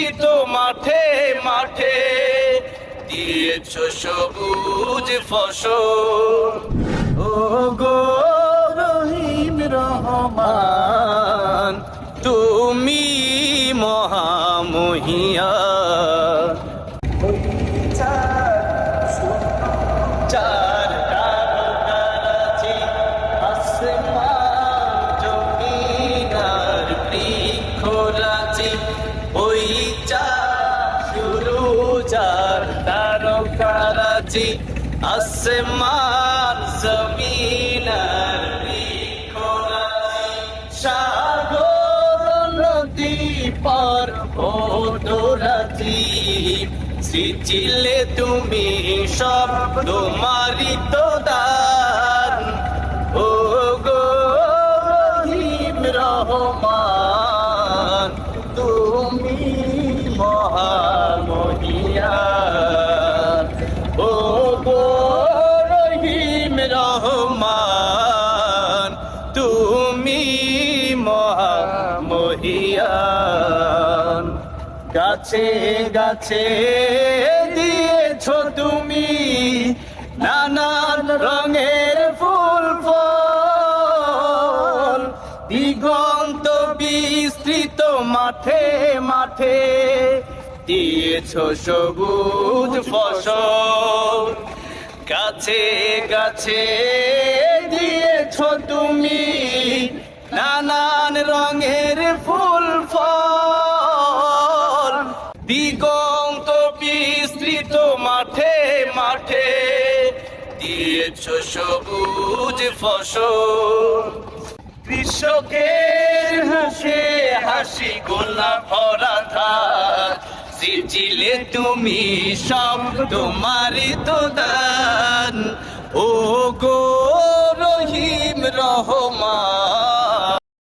বিস্তৃত মাঠে মাঠে দিয়েছ সবুজ ফসল। ও গো রহিম রহমান, তুমি মহামহিয়ান। চার তারকারাজি আসমান জমিন আর বৃক্ষরাজি, ওই চার শুরু চার তারকারাজি আসমান জমিন আর বৃক্ষরাজি। সাগর নদী পর্বতরাজি সৃজিলে তুমি সব তোমারই তো দান। ও গো রহিম রহমান, তুমি মহামহিয়ান। ও গো রহিম রহমান, তুমি মহামহিয়ান। গাছে গাছে দিয়েছ তুমি নানান রঙের ফুল ফল, দিগন্ত বিস্তৃত মাঠে মাঠে দিয়েছ সবুজ ফসল। গাছে গাছে দিয়েছ তুমি নানান রঙের ফুল ফল, দিগন্ত বিস্তৃত মাঠে মাঠে দিয়েছ সবুজ ফসল। কৃষকের হাসে হাসি গোলা ভরা ধার, সৃজিলে তুমি সব তোমারই তো দান। ও গো